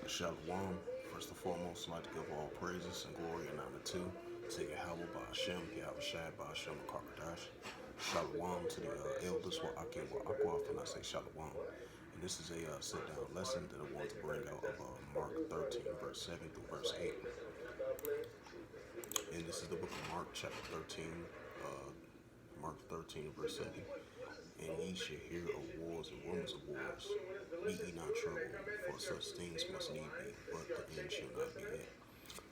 Shalom. First and foremost, I'd like to give all praises and glory and honor to Yahweh Ba'Shem, Yahweh Shai Ba'Shem Karkadash. Shalom to the elders, wa Akim wa Aqua, when I say Shalom. And this is a sit down lesson that I want to bring out of Mark 13, verse 7 through verse 8. And this is the book of Mark, chapter 13, Mark 13, verse 7. And ye shall hear of wars and rumors of wars. Be ye not troubled, for such things must need be, but the end shall not be yet.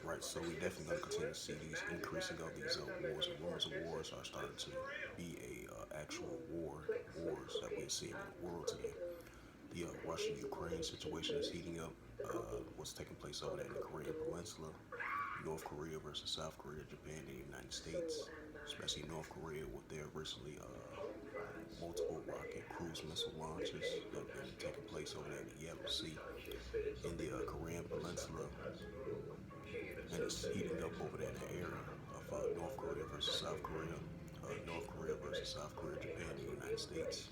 Right, so we definitely going to continue to see these increasing of these wars and rumors of wars are starting to be a actual wars that we're seeing in the world today. The Russia-Ukraine situation is heating up. What's taking place over there in the Korean Peninsula, North Korea versus South Korea, Japan, and the United States, especially North Korea with their recently multiple rocket cruise missile launches that have been taking place over there in the Yellow Sea, in the Korean Peninsula, and it's heating up over there in the area of North Korea versus South Korea, North Korea versus South Korea, Japan, and the United States.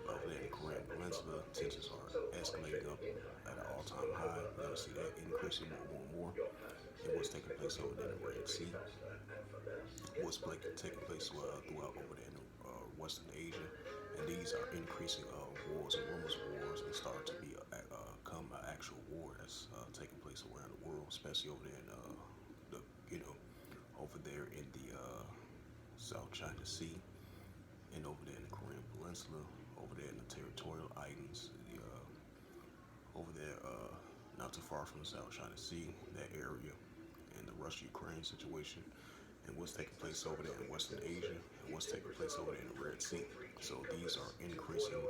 Over there in the Korean Peninsula, tensions are escalating up at an all-time high. We're going to see that increasing more and more. And what's taking place over there in the Red Sea, what's taking place throughout over there in Western Asia, and these are increasing wars and rumors of wars, and start to become an actual war that's taking place around the world, especially over there in over there in the South China Sea, and over there in the Korean Peninsula, over there in the territorial islands, over there not too far from the South China Sea, that area, and the Russia-Ukraine situation, and what's taking place over there in Western Asia, and what's taking place over there in the Red Sea. So these are increasing of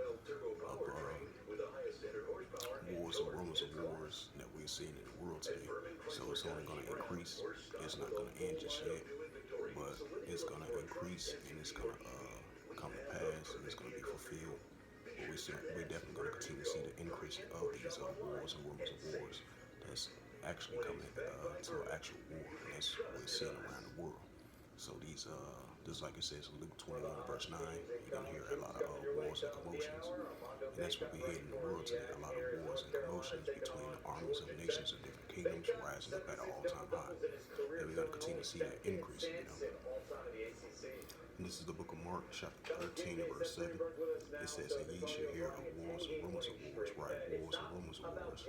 wars and rumors of wars that we're seeing in the world today. So it's only going to increase. It's not going to end just yet, but it's going to increase, and it's going to come to pass, and it's going to be fulfilled. But we're definitely going to continue to see the increasing of these wars and rumors of wars that's actually coming to an actual war. And that's what we're seeing around the world. So these, just like it says in Luke 21, verse 9, you're going to hear a lot of wars and commotions. And that's what we hear in the world today, a lot of wars and commotions between the armies of nations and different kingdoms rising up at an all-time high. And we're going to continue to see that increasing, And this is the book of Mark, chapter 13, verse 7. It says, and ye shall hear of wars and rumors of wars, right? Wars and rumors of wars.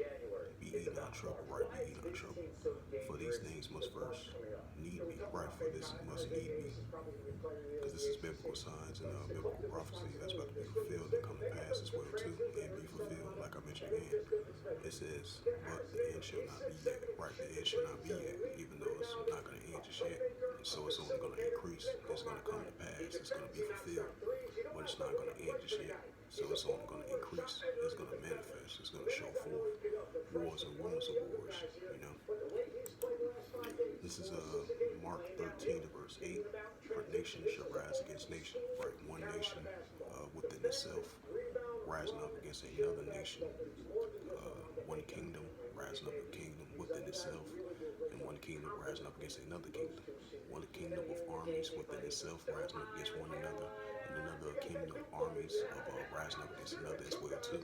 Be ye not troubled, right? Be ye not troubled. For these things must first need me, right? For this must need me. Because this is biblical signs and biblical prophecy that's about to be fulfilled and come to pass as well too, and be fulfilled, like I mentioned again. It says, but the end shall not be yet, right? The end shall not be yet, even though it's not going to end just yet. And so it's only going to increase. It's going to come to pass. It's going to be fulfilled, but it's not going to end just yet. So it's only going to increase. It's going to manifest. It's going to show forth wars and rumors of wars. This is Mark 13, verse 8. For nation shall rise against nation, right? One nation within itself rising up against another nation. One kingdom rising up a kingdom within itself, and one kingdom rising up against another kingdom. One kingdom of armies within itself rising up against one another, and another kingdom armies of rising up against another as well too.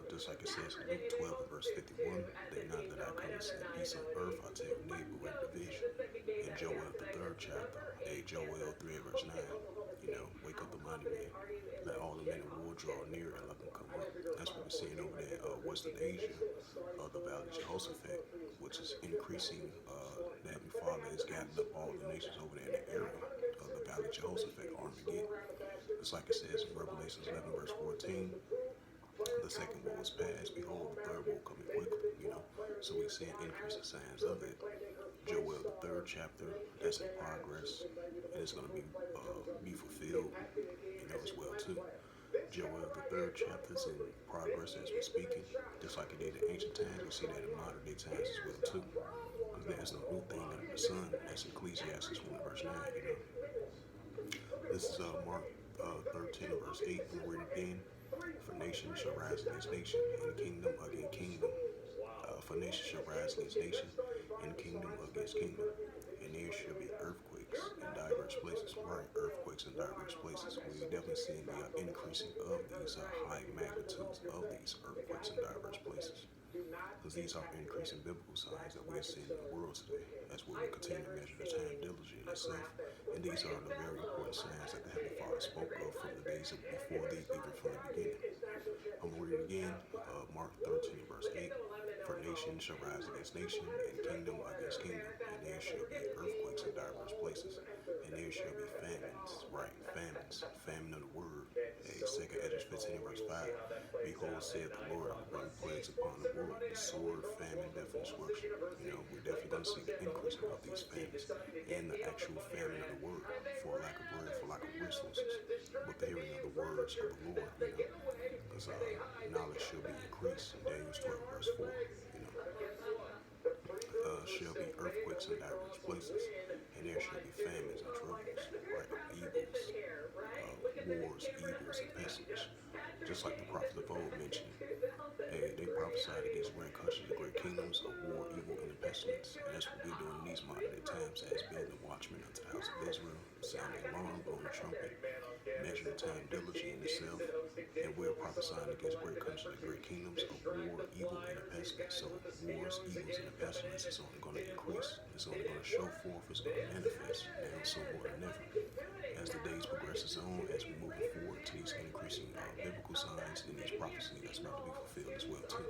Just like it says in Luke 12 and verse 51, they not that I come and send peace on earth, I tell neighbor with division. In Joel the 3rd chapter, Joel 3 verse 9, wake up the mighty man, let all the men of war draw near and let them come up. That's what we're seeing over there in Western Asia, the Valley of Jehoshaphat, which is increasing. The Heavenly Father is gathering up all the nations over there in the area of the Valley of Jehoshaphat, Armageddon. It's like it says in Revelation 11 verse 14, the second woe is past, behold, the third woe coming quickly, So we're seeing increasing signs of it. Joel the 3rd chapter, that's in progress, and it's going to be fulfilled, as well too. Joel the 3rd chapter is in progress as we're speaking, just like it did in ancient times. We see that in modern day times as well too. Because there's no new thing under the sun. That's Ecclesiastes 1 verse 9. This is Mark 13 verse 8. And we're again. For nation shall rise against nation, and kingdom against kingdom. For nation shall rise against nation, and kingdom against kingdom. And there shall be earthquakes in diverse places. Right, earthquakes in diverse places. We're definitely seeing the increasing of these high magnitudes of these earthquakes in diverse places. because these are increasing biblical signs that we are seeing in the world today as we continue to measure the time diligently itself. And these are the very important signs that the Heavenly Father spoke of from the days of before thee, even from the beginning. I'm going to read it again, Mark 13, verse 8. For nation shall rise against nation, and kingdom against kingdom, and there shall be earthquakes in diverse places, and there shall be famines, right? Famines, famine of the word. Second Esdras 15, verse 5. Behold, saith the Lord, I will bring plagues upon the world, the sword, famine, death, and destruction. We're definitely going to see the increase of these famines and the actual famine of the word, for lack of bread, for lack of resources, but the hearing of the words of the Lord, because knowledge shall be increased. In Daniel 12, verse 4, shall be earthquakes in diverse places, and there shall be famines and troubles, right? Evils, wars, evils, and pestilence. Just like the prophets of old mentioned, they prophesied against great countries and great kingdoms of war, evil, and pestilence. And that's what we're doing in these modern day times as being the watchmen unto the house of Israel, sounding alarm, blowing the trumpet, measuring the time diligently in itself, and we're prophesying against great countries and great kingdoms of war, evil, and pestilence. So wars, evils, and pestilence is only going to increase. It's only going to show forth. It's going to manifest now, so more than ever. As the days progresses on, as we move forward to these increasing biblical signs and these prophecies that's about to be fulfilled as well too.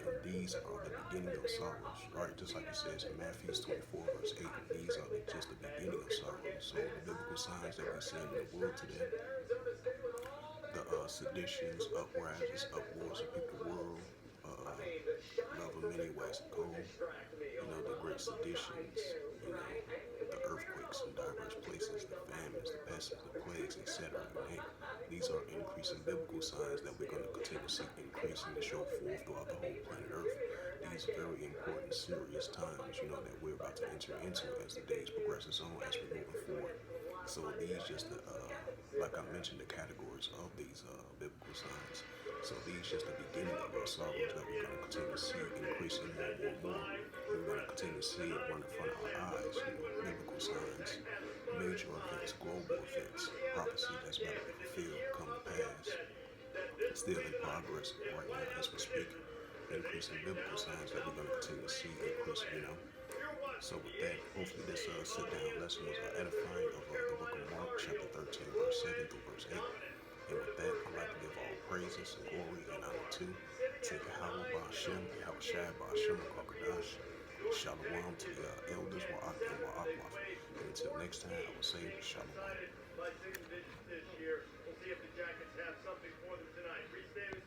And these are the beginning of sorrows, right? Just like it says in Matthew 24, verse 8. These are just the beginning of sorrows. So the biblical signs that we see in the world today, the seditions, uprisings, uproars of people world, love of many ways of gold, the great seditions, the earthquakes in diverse places, the famines, the pestilence, the plagues, etc. These are increasing biblical signs that we're going to continue to see increasing to show forth throughout the whole planet Earth. These very important, serious times, that we're about to enter into as the days progresses on, as we're moving forward. So these just like I mentioned, the categories of these biblical signs. So these just the beginning of our sorrows that we're going to continue to see increasing more and more. We're going to continue to see it right in front of our eyes. Biblical signs, major events, global events, prophecy that's about to be fulfilled, come to pass. Still in progress right now as we speak. Increasing biblical signs that we're going to continue to see increase. So with that, hopefully this sit-down lesson was edifying of the book of Mark, chapter 13, verse 7 through verse 8. And with that, I'd like to give all praises and glory and honor to Yahweh Ba'Shem, Yahweh Shai Ba'Shem, Kwakadash, Shalom to the elders, Wa'ak and Wa'akwaf. And until next time, I will say Shalom.